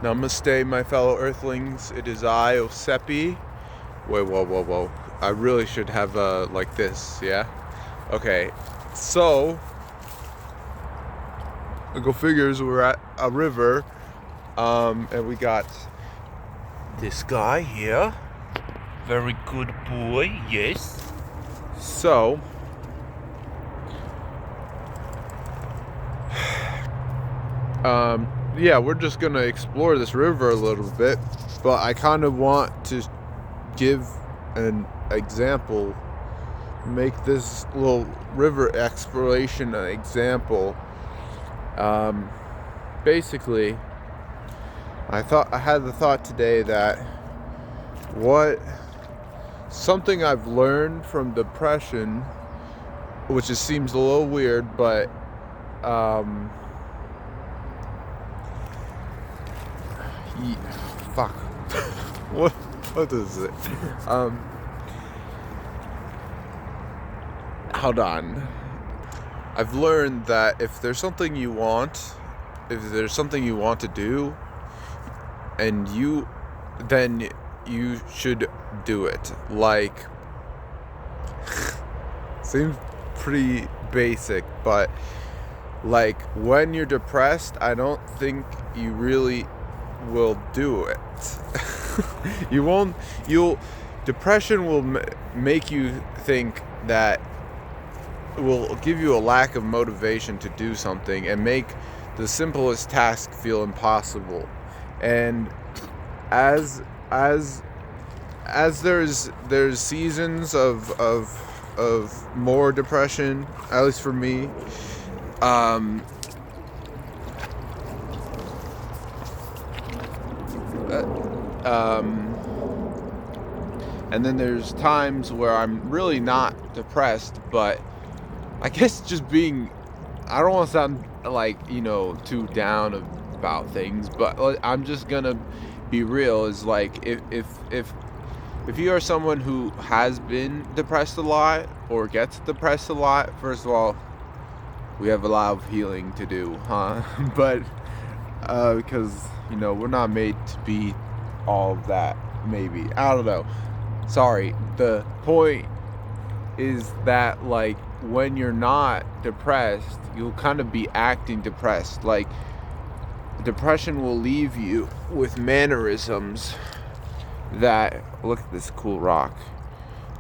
Namaste, my fellow Earthlings. It is I, Osepi. Wait, whoa. I really should have like this, yeah? Okay, so go figures. We're at a river, and we got this guy here. Very good boy, yes. So, yeah, we're just gonna explore this river a little bit, but I kind of want to give an example, make this little river exploration an example. Basically, I had the thought today that something I've learned from depression, which just seems a little weird, but fuck. What is it? Hold on. I've learned that if there's something you want to do, then you should do it. Like, seems pretty basic, but like when you're depressed, I don't think you really will do it. Depression will make you think that, will give you a lack of motivation to do something and make the simplest task feel impossible. And as there's seasons of more depression, at least for me, and then there's times where I'm really not depressed, but I guess just being, I don't want to sound like, too down about things, but I'm just gonna be real. Is like, if you are someone who has been depressed a lot or gets depressed a lot, first of all, we have a lot of healing to do, huh? But because we're not made to be all of that. Maybe, I don't know. Sorry. The point is that, like, when you're not depressed, you'll kind of be acting depressed. Like, depression will leave you with mannerisms that, look at this cool rock,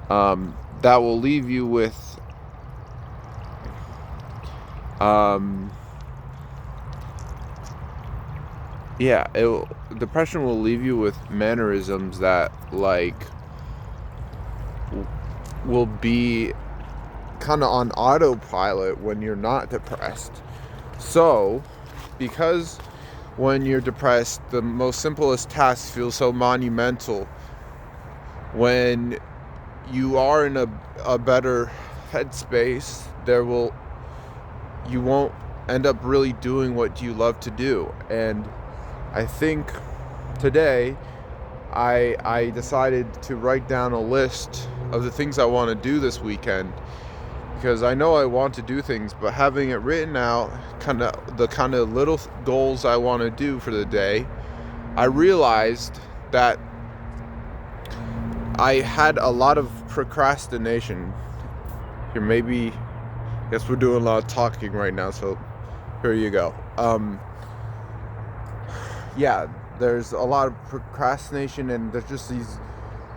that will leave you with depression will leave you with mannerisms that, like, will be kind of on autopilot when you're not depressed. So, because when you're depressed, the most simplest tasks feel so monumental. When you are in a better headspace, you won't end up really doing what you love to do. And I think today I decided to write down a list of the things I want to do this weekend, because I know I want to do things, but having it written out, the kind of little goals I want to do for the day, I realized that I had a lot of procrastination. Here, maybe, I guess we're doing a lot of talking right now, so here you go. Yeah, there's a lot of procrastination, and there's just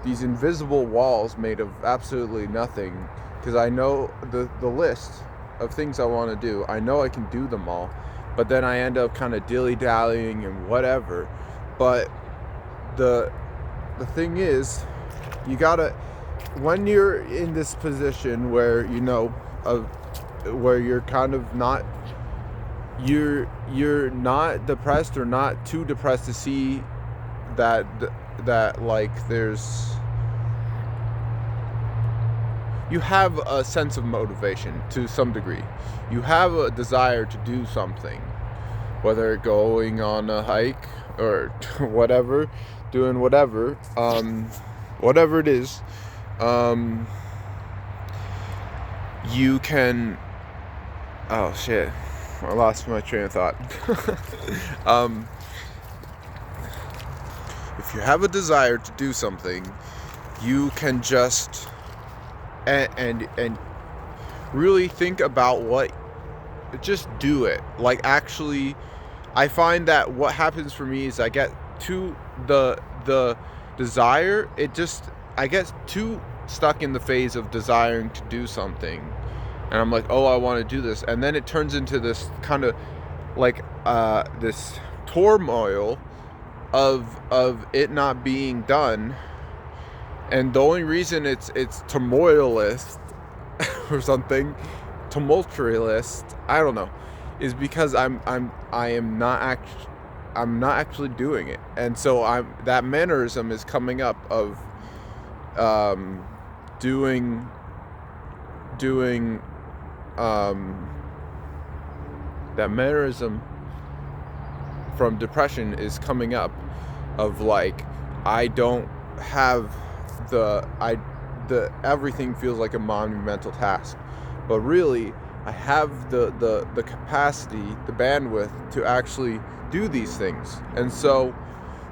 these invisible walls made of absolutely nothing. Because I know the list of things I want to do, I know I can do them all, but then I end up kind of dilly-dallying and whatever. But the thing is, you gotta, when you're in this position where where you're kind of not, you're not depressed or not too depressed to see that like you have a sense of motivation to some degree. You have a desire to do something, whether going on a hike or whatever, doing whatever it is. You can, oh shit, I lost my train of thought. if you have a desire to do something, you can just and really think about what, just do it. Like, actually, I find that what happens for me is I get to the desire, I get too stuck in the phase of desiring to do something, and I'm like, oh, I want to do this, and then it turns into this kind of like this turmoil of it not being done. And the only reason it's turmoilist or something, tumultuous, I don't know, is because I'm not actually doing it. And so that mannerism is coming up of doing that mannerism from depression is coming up of like, I don't have the everything feels like a monumental task, but really I have the capacity, the bandwidth to actually do these things. And so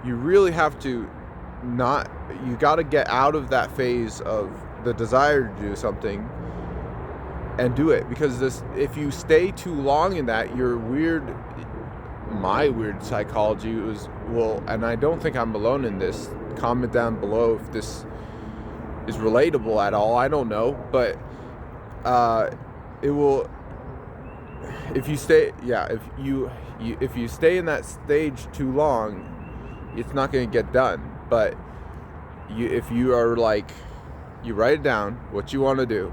you really have to you got to get out of that phase of the desire to do something and do it, because if you stay too long in that, my weird psychology and I don't think I'm alone in this. Comment down below if this is relatable at all. I don't know, but it will, if you stay if you stay in that stage too long, it's not going to get done. But if you are like, you write it down what you want to do,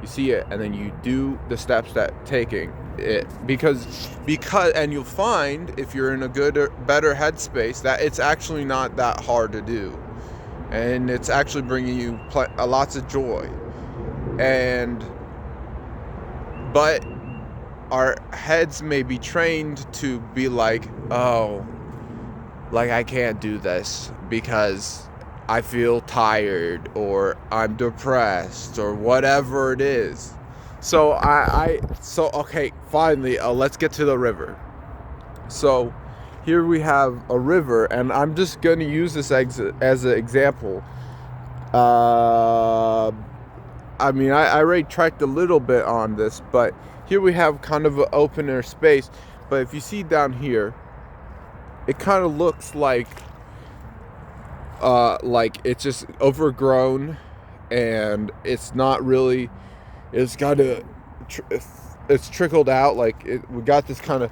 you see it, and then you do the steps that taking it, because and you'll find, if you're in a better headspace, that it's actually not that hard to do, and it's actually bringing you lots of joy. But our heads may be trained to be like, oh, like, I can't do this because I feel tired, or I'm depressed, or whatever it is. So okay, finally, let's get to the river. So here we have a river, and I'm just going to use this as an example. I already tracked a little bit on this, but here we have kind of an opener space. But if you see down here, it kind of looks like it's just overgrown, and it's not really, it's kind of it's trickled out. Like, we got this kind of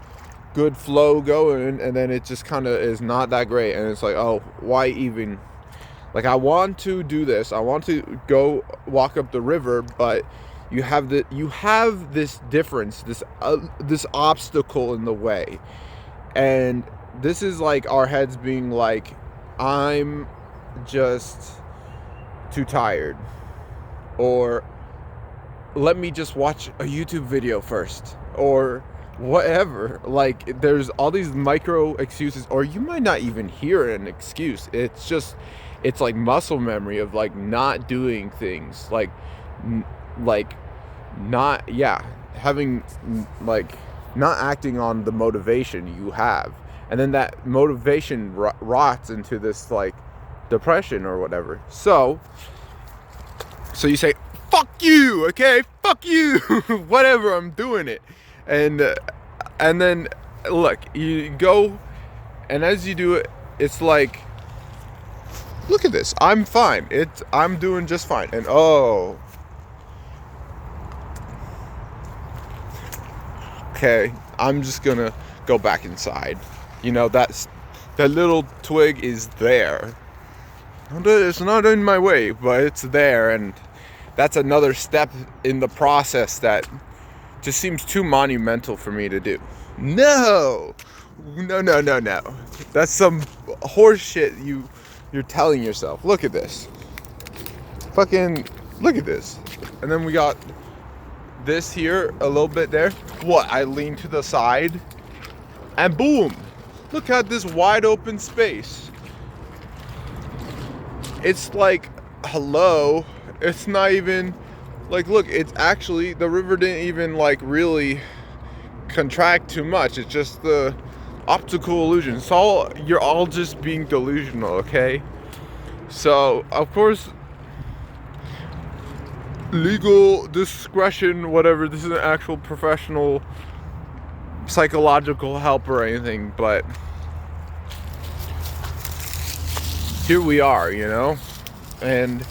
good flow going, and then it just kind of is not that great, and it's like, oh, why even, like, I want to do this, I want to go walk up the river, but you have this difference, this obstacle in the way. And this is like our heads being like, I'm just too tired, or let me just watch a YouTube video first, or whatever. Like, there's all these micro excuses, or you might not even hear an excuse. It's like muscle memory of like not doing things, like not having, like, not acting on the motivation you have, and then that motivation rots into this like depression or whatever. So you say, fuck you, okay, fuck you, whatever, I'm doing it. And then look, you go, and as you do it, it's like, look at this, I'm fine, I'm doing just fine. And okay, I'm just gonna go back inside. That little twig is there. It's not in my way, but it's there, and that's another step in the process that just seems too monumental for me to do. No. That's some horse shit you're telling yourself. Look at this. Fucking look at this. And then we got this here, a little bit there. What? I lean to the side, and boom. Look at this wide open space. It's like, hello. It's not even like, look, it's actually, the river didn't even like really contract too much. It's just the optical illusion. It's all, you're all just being delusional, okay? So, of course, legal discretion, whatever, this is an actual professional psychological help or anything, but here we are, and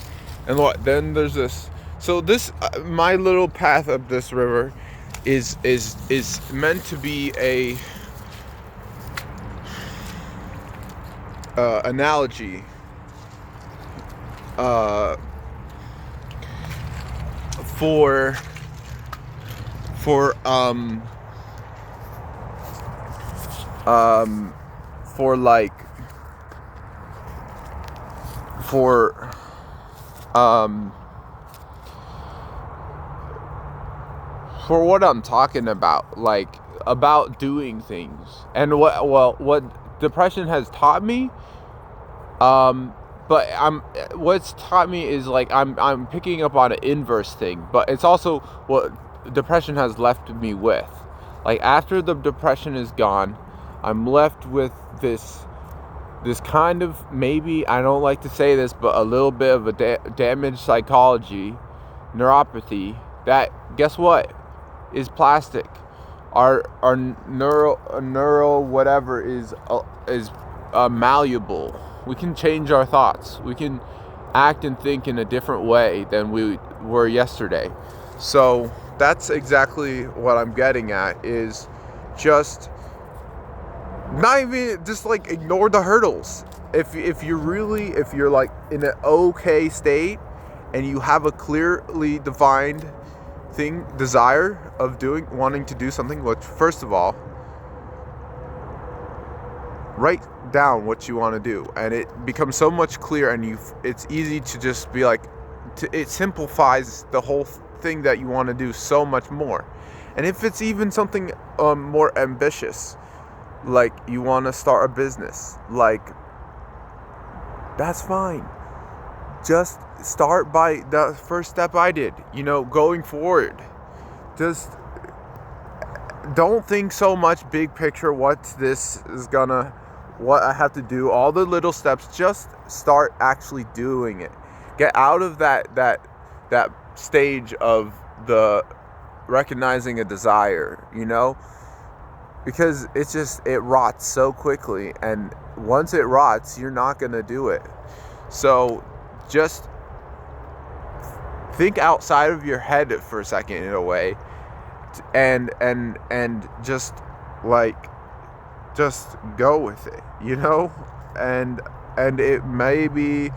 what, then there's this, so this, my little path up this river is meant to be a analogy for for um for like for for what I'm talking about, like about doing things, and what depression has taught me. But what's taught me is like I'm picking up on an inverse thing, but it's also what depression has left me with. Like after the depression is gone, I'm left with this kind of, maybe, I don't like to say this, but a little bit of a damaged psychology, neuropathy, that, guess what, is plastic. Our neural whatever is malleable. We can change our thoughts. We can act and think in a different way than we were yesterday. So that's exactly what I'm getting at, is just not even, just like ignore the hurdles. If you're like in an okay state and you have a clearly defined desire of wanting to do something, which, first of all, write down what you want to do, and it becomes so much clearer, and it's easy to just be like, it simplifies the whole thing that you want to do so much more. And if it's even something more ambitious, like you want to start a business, like, that's fine. Just start by the first step I did, going forward. Just don't think so much big picture, what I have to do, all the little steps. Just start actually doing it. Get out of that stage of the recognizing a desire, because it rots so quickly, and once it rots, you're not going to do it. So just think outside of your head for a second, in a way, and just go with it, and it may be,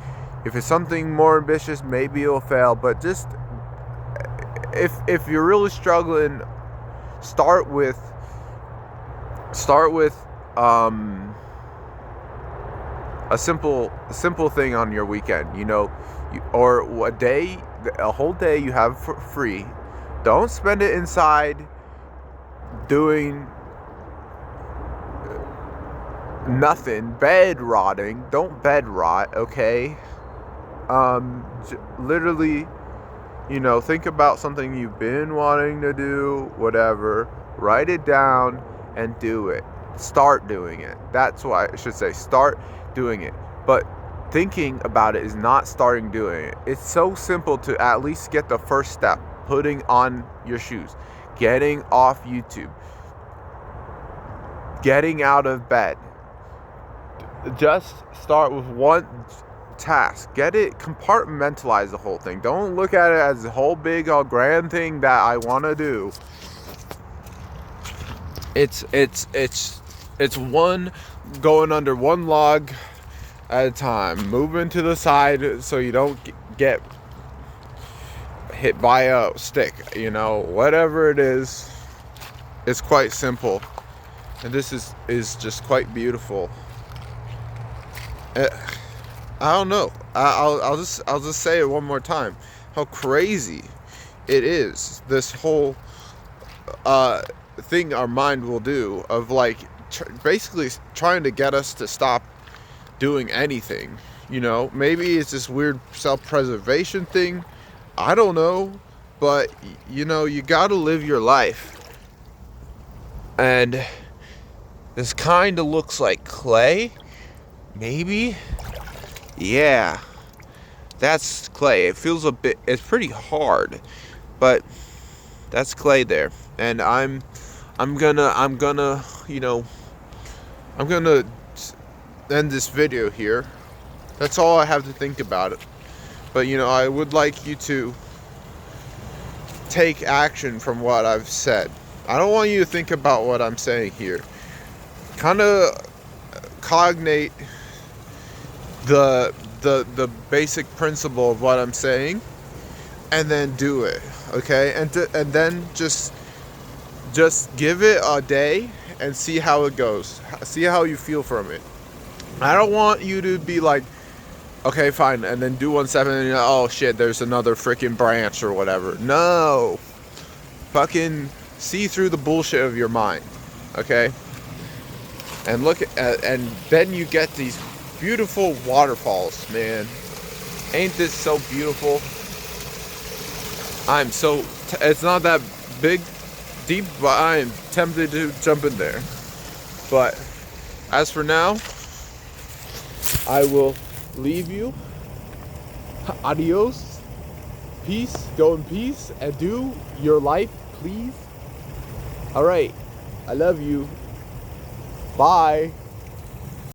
if it's something more ambitious, maybe it'll fail, but just, if you're really struggling, start with a simple thing on your weekend, or a whole day you have for free. Don't spend it inside doing nothing, bed rotting. Don't bed rot, okay? Literally, think about something you've been wanting to do, whatever, write it down and do it. Start doing it. That's why I should say, start doing it. But thinking about it is not starting doing it. It's so simple to at least get the first step, putting on your shoes, getting off YouTube, getting out of bed. Just start with one task. Get it, compartmentalize the whole thing. Don't look at it as a whole big grand thing that I want to do. It's one, going under one log at a time, moving to the side so you don't get hit by a stick, whatever it is. It's quite simple, and this is just quite beautiful. I don't know. I'll just say it one more time. How crazy it is, this whole thing our mind will do, of like basically trying to get us to stop doing anything. Maybe it's this weird self-preservation thing. I don't know, but you gotta live your life, and This kind of looks like clay, maybe? Yeah, that's clay. It feels a bit, it's pretty hard, but that's clay there. And I'm gonna, you know, I'm gonna end this video here. That's all I have to think about it. But you know, I would like you to take action from what I've said. I don't want you to think about what I'm saying here. Kind of cognate the basic principle of what I'm saying, and then do it, okay? And then just give it a day and see how it goes. See how you feel from it. I don't want you to be like, okay, fine, and then do 1 step and then you're like, oh shit, there's another freaking branch or whatever. No, fucking see through the bullshit of your mind, okay? And look at, and then you get these beautiful waterfalls, man. Ain't this so beautiful? It's not that big, deep, but I am tempted to jump in there. But as for now, I will leave you. Adios. Peace. Go in peace and do your life, please. All right. I love you. Bye.